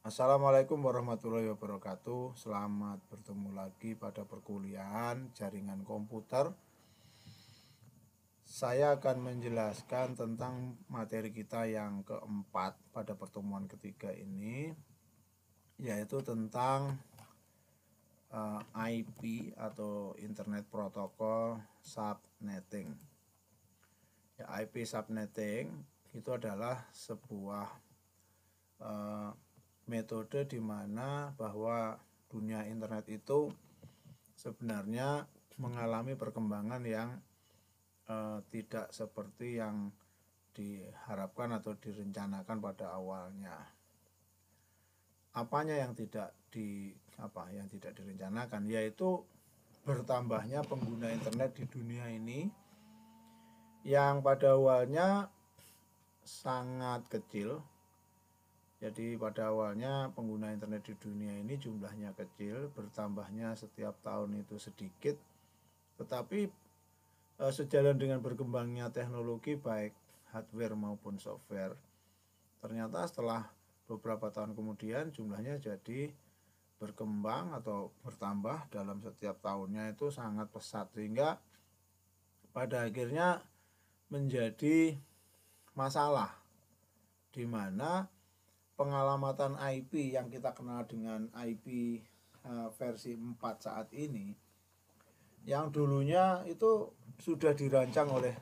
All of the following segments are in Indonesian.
Assalamualaikum warahmatullahi wabarakatuh. Selamat bertemu lagi pada perkuliahan jaringan komputer. Saya akan menjelaskan tentang materi kita yang keempat pada pertemuan ketiga ini, yaitu tentang IP atau Internet Protocol Subnetting. Ya, IP subnetting itu adalah sebuah metode di mana bahwa dunia internet itu sebenarnya mengalami perkembangan yang tidak seperti yang diharapkan atau direncanakan pada awalnya. Apanya yang tidak direncanakan, yaitu bertambahnya pengguna internet di dunia ini yang pada awalnya sangat kecil. Jadi pada awalnya pengguna internet di dunia ini jumlahnya kecil, bertambahnya setiap tahun itu sedikit. Tetapi sejalan dengan berkembangnya teknologi baik hardware maupun software, ternyata setelah beberapa tahun kemudian jumlahnya jadi berkembang atau bertambah dalam setiap tahunnya itu sangat pesat, sehingga pada akhirnya menjadi masalah di mana pengalamatan IP yang kita kenal dengan IP versi 4 saat ini, yang dulunya itu sudah dirancang oleh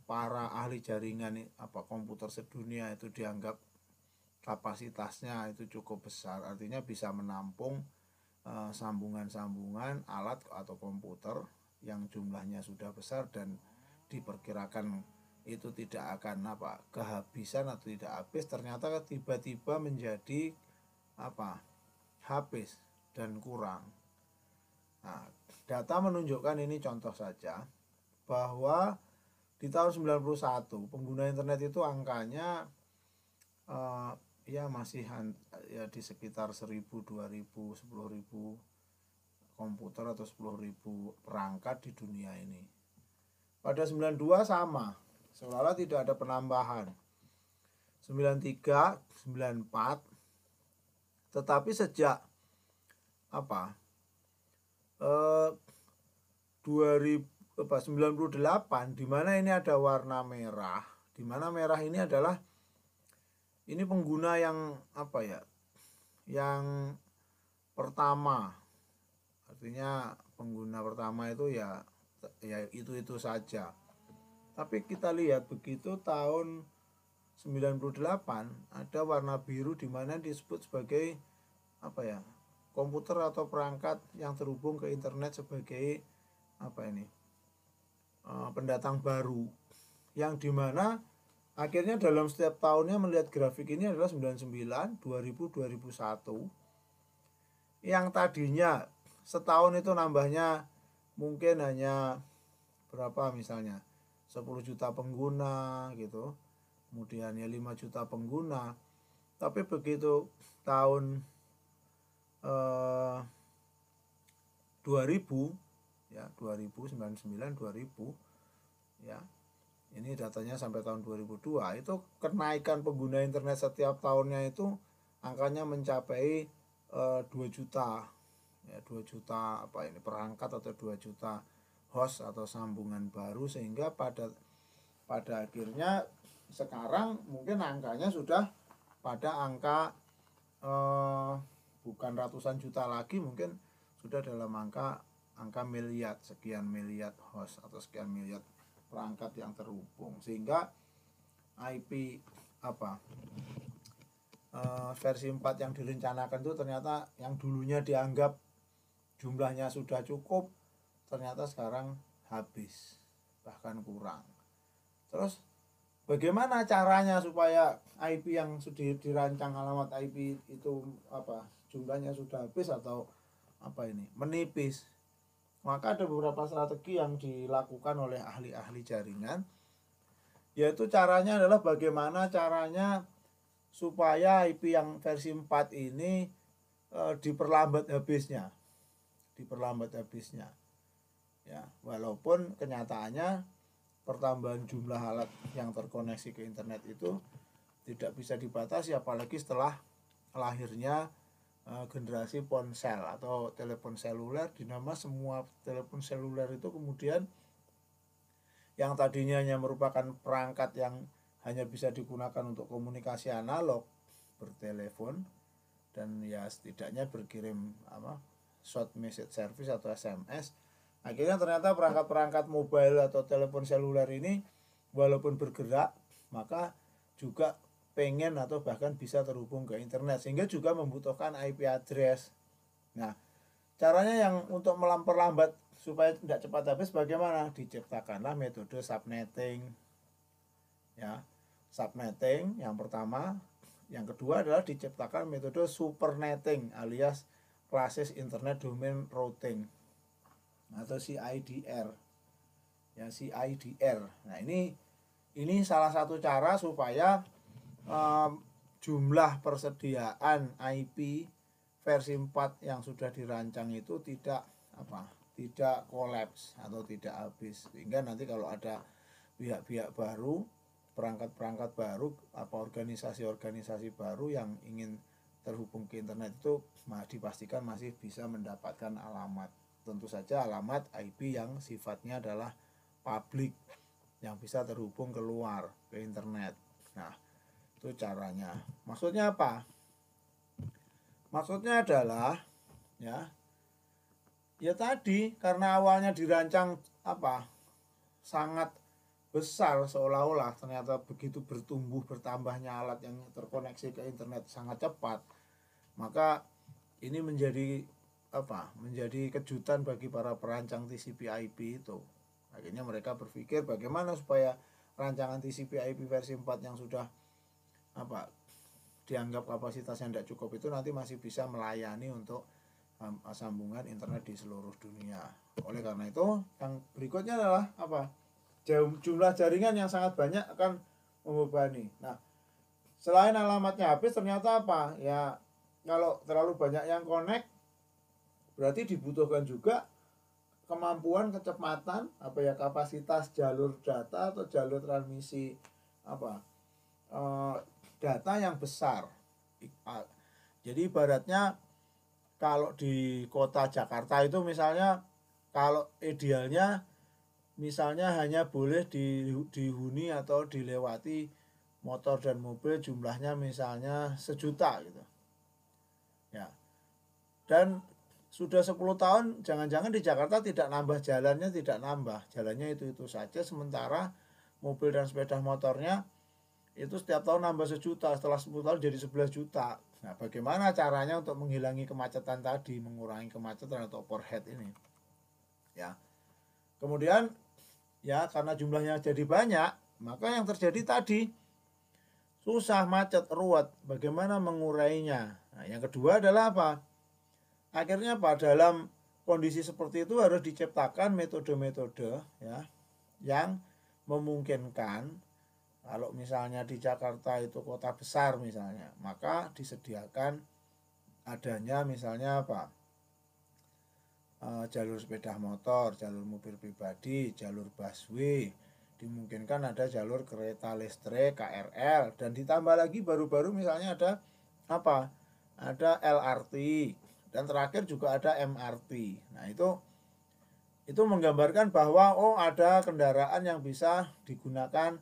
para ahli jaringan komputer sedunia, itu dianggap kapasitasnya itu cukup besar, artinya bisa menampung sambungan-sambungan alat atau komputer yang jumlahnya sudah besar dan diperkirakan itu tidak akan kehabisan atau tidak habis. Ternyata tiba-tiba menjadi habis dan kurang. Nah, data menunjukkan ini, contoh saja bahwa di tahun 91 pengguna internet itu angkanya masih di sekitar 1000, 2000, 10.000 komputer atau 10.000 perangkat di dunia ini. Pada 92 sama, seolah-olah tidak ada penambahan. 93, 94, tetapi sejak 98, di mana ini ada warna merah, di mana merah ini adalah pengguna yang yang pertama, artinya pengguna pertama itu ya itu saja. Tapi kita lihat begitu tahun 98 ada warna biru di mana disebut sebagai komputer atau perangkat yang terhubung ke internet sebagai pendatang baru, yang dimana akhirnya dalam setiap tahunnya melihat grafik ini adalah 99, 2000, 2001, yang tadinya setahun itu nambahnya mungkin hanya berapa, misalnya 10 juta pengguna gitu, kemudian 5 juta pengguna. Tapi begitu tahun 2000 2099, 2000 ini datanya sampai tahun 2002, itu kenaikan pengguna internet setiap tahunnya itu angkanya mencapai 2 juta 2 juta perangkat atau 2 juta host atau sambungan baru, sehingga pada akhirnya sekarang mungkin angkanya sudah pada angka bukan ratusan juta lagi, mungkin sudah dalam angka miliar, sekian miliar host atau sekian miliar perangkat yang terhubung, sehingga IP versi 4 yang direncanakan itu ternyata yang dulunya dianggap jumlahnya sudah cukup, ternyata sekarang habis, bahkan kurang. Terus bagaimana caranya supaya IP yang sudah dirancang, alamat IP itu jumlahnya sudah habis atau menipis? Maka ada beberapa strategi yang dilakukan oleh ahli-ahli jaringan, yaitu caranya adalah bagaimana caranya supaya IP yang versi 4 ini diperlambat habisnya. Ya, walaupun kenyataannya pertambahan jumlah alat yang terkoneksi ke internet itu tidak bisa dibatasi, apalagi setelah lahirnya generasi ponsel atau telepon seluler, di mana semua telepon seluler itu kemudian yang tadinya hanya merupakan perangkat yang hanya bisa digunakan untuk komunikasi analog, bertelepon dan ya setidaknya berkirim short message service atau SMS. Akhirnya ternyata perangkat-perangkat mobile atau telepon seluler ini walaupun bergerak, maka juga pengen atau bahkan bisa terhubung ke internet, sehingga juga membutuhkan IP address. Nah, caranya yang untuk memperlambat supaya tidak cepat habis bagaimana? Diciptakanlah metode subnetting. Ya, subnetting yang pertama. Yang kedua adalah diciptakan metode supernetting alias Classes Internet Domain Routing atau CIDR. Ya, CIDR. Nah, ini salah satu cara supaya jumlah persediaan IP versi 4 yang sudah dirancang itu tidak kolaps atau tidak habis, sehingga nanti kalau ada pihak-pihak baru, perangkat-perangkat baru, organisasi-organisasi baru yang ingin terhubung ke internet itu dipastikan masih bisa mendapatkan alamat, tentu saja alamat IP yang sifatnya adalah publik, yang bisa terhubung keluar ke internet. Nah, itu caranya. Maksudnya apa? Maksudnya adalah ya tadi, karena awalnya dirancang sangat besar, seolah-olah ternyata begitu bertambahnya alat yang terkoneksi ke internet sangat cepat, maka ini menjadi kejutan bagi para perancang TCP/IP itu. Akhirnya mereka berpikir bagaimana supaya rancangan TCP/IP versi 4 yang sudah dianggap kapasitasnya tidak cukup itu nanti masih bisa melayani untuk sambungan internet di seluruh dunia. Oleh karena itu, yang berikutnya adalah jumlah jaringan yang sangat banyak akan membebani. Nah, selain alamatnya habis, ternyata ya kalau terlalu banyak yang connect, berarti dibutuhkan juga kemampuan, kecepatan, kapasitas jalur data atau jalur transmisi data yang besar. Jadi ibaratnya kalau di kota Jakarta itu misalnya, kalau idealnya misalnya hanya boleh dihuni atau dilewati motor dan mobil jumlahnya misalnya 1 juta gitu. Ya. Dan sudah 10 tahun jangan-jangan di Jakarta tidak nambah jalannya, jalannya itu saja, sementara mobil dan sepeda motornya itu setiap tahun nambah 1 juta, setelah 10 tahun jadi 11 juta. Nah, bagaimana caranya untuk menghilangi kemacetan tadi, mengurangi kemacetan atau overhead ini? Ya. Kemudian ya karena jumlahnya jadi banyak, maka yang terjadi tadi susah, macet, ruwet. Bagaimana mengurainya? Nah, yang kedua adalah akhirnya dalam kondisi seperti itu harus diciptakan metode-metode yang memungkinkan, kalau misalnya di Jakarta itu kota besar misalnya, maka disediakan adanya misalnya jalur sepeda motor, jalur mobil pribadi, jalur busway, dimungkinkan ada jalur kereta listrik KRL, dan ditambah lagi baru-baru misalnya ada LRT, dan terakhir juga ada MRT. Nah, itu menggambarkan bahwa ada kendaraan yang bisa digunakan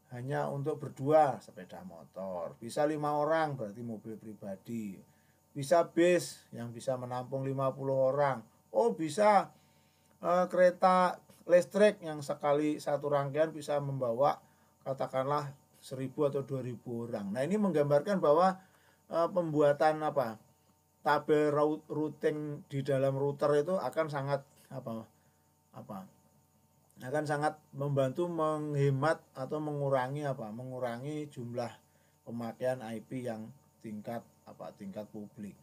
hanya untuk berdua sepeda motor, bisa 5 orang berarti mobil pribadi, bisa bis yang bisa menampung 50 orang, oh bisa kereta listrik yang sekali satu rangkaian bisa membawa katakanlah 1.000 atau 2.000 orang. Nah ini menggambarkan bahwa pembuatan tabel routing di dalam router itu akan sangat akan sangat membantu menghemat atau mengurangi jumlah pemakaian IP yang tingkat publik.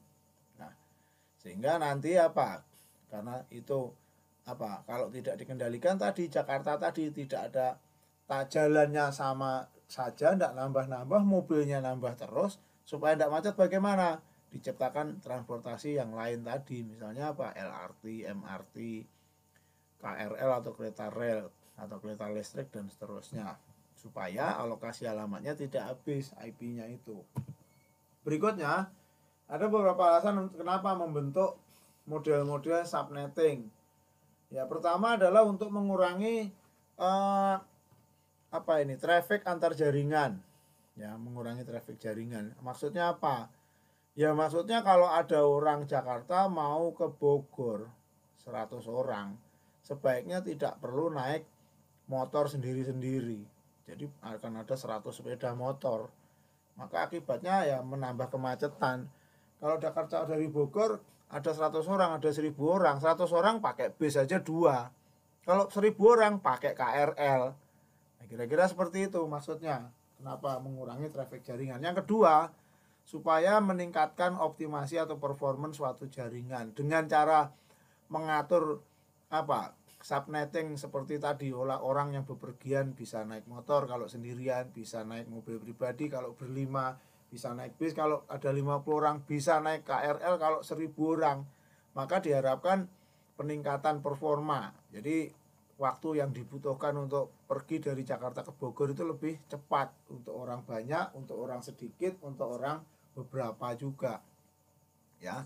Nah, sehingga nanti karena itu kalau tidak dikendalikan tadi Jakarta tadi tidak ada jalannya sama saja, tidak nambah-nambah, mobilnya nambah terus, supaya tidak macet bagaimana? Diciptakan transportasi yang lain tadi, misalnya LRT, MRT, KRL atau kereta rel atau kereta listrik dan seterusnya, supaya alokasi alamatnya tidak habis IP-nya itu. Berikutnya ada beberapa alasan kenapa membentuk model-model subnetting. Ya, pertama adalah untuk mengurangi traffic antar jaringan. Ya, mengurangi traffic jaringan. Maksudnya apa? Ya, maksudnya kalau ada orang Jakarta mau ke Bogor 100 orang, sebaiknya tidak perlu naik motor sendiri-sendiri. Jadi akan ada 100 sepeda motor. Maka akibatnya ya menambah kemacetan. Kalau Jakarta dari Bogor ada 100 orang, ada 1.000 orang, 100 orang pakai bis saja 2. Kalau 1.000 orang pakai KRL. Nah, kira-kira seperti itu maksudnya. Kenapa mengurangi traffic jaringan? Yang kedua, supaya meningkatkan optimasi atau performance suatu jaringan dengan cara mengatur subnetting seperti tadi. Orang yang bepergian bisa naik motor, kalau sendirian bisa naik mobil pribadi, kalau berlima bisa naik bis, kalau ada 50 orang bisa naik KRL, kalau 1.000 orang. Maka diharapkan peningkatan performa. Jadi waktu yang dibutuhkan untuk pergi dari Jakarta ke Bogor itu lebih cepat untuk orang banyak, untuk orang sedikit, untuk orang beberapa juga. Ya.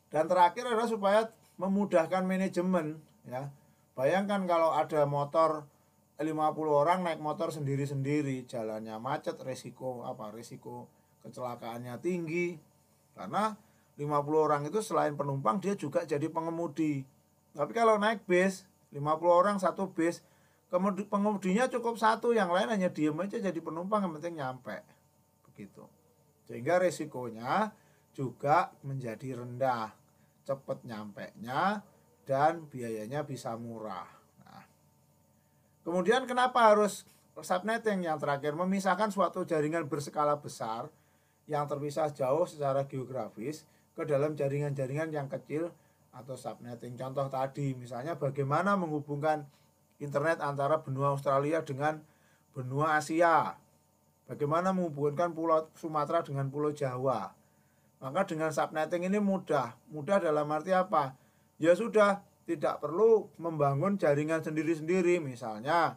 Dan terakhir adalah supaya memudahkan manajemen, ya. Bayangkan kalau ada motor 50 orang naik motor sendiri-sendiri, jalannya macet, resiko kecelakaannya tinggi. Karena 50 orang itu selain penumpang dia juga jadi pengemudi. Tapi kalau naik bis 50 orang satu bis, pengemudinya cukup satu, yang lain hanya diem aja jadi penumpang, yang penting nyampe. Begitu. Sehingga resikonya juga menjadi rendah, cepat nyampenya dan biayanya bisa murah. Nah, kemudian kenapa harus subnetting? Yang terakhir, memisahkan suatu jaringan berskala besar yang terpisah jauh secara geografis ke dalam jaringan-jaringan yang kecil atau subnetting. Contoh tadi, misalnya bagaimana menghubungkan internet antara benua Australia dengan benua Asia, bagaimana menghubungkan pulau Sumatera dengan pulau Jawa. Maka dengan subnetting ini mudah dalam arti apa? Ya sudah, tidak perlu membangun jaringan sendiri-sendiri. Misalnya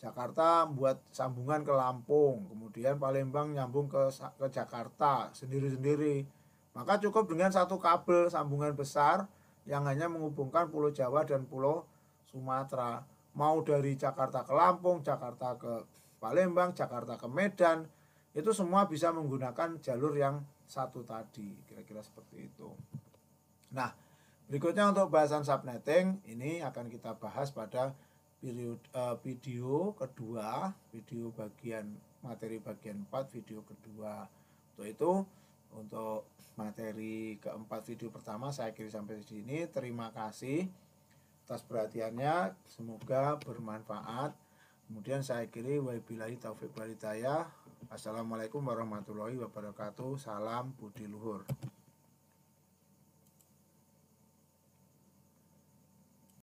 Jakarta buat sambungan ke Lampung, kemudian Palembang nyambung ke Jakarta sendiri-sendiri. Maka cukup dengan satu kabel sambungan besar yang hanya menghubungkan Pulau Jawa dan Pulau Sumatera. Mau dari Jakarta ke Lampung, Jakarta ke Palembang, Jakarta ke Medan, itu semua bisa menggunakan jalur yang satu tadi. Kira-kira seperti itu. Nah, berikutnya untuk bahasan subnetting ini akan kita bahas pada video kedua, video materi bagian 4 video kedua. Untuk itu, untuk materi keempat video pertama saya akhiri sampai di sini. Terima kasih atas perhatiannya, semoga bermanfaat. Kemudian saya akhiri, wabillahi taufiq wal hidayah. Assalamualaikum warahmatullahi wabarakatuh. Salam budi luhur.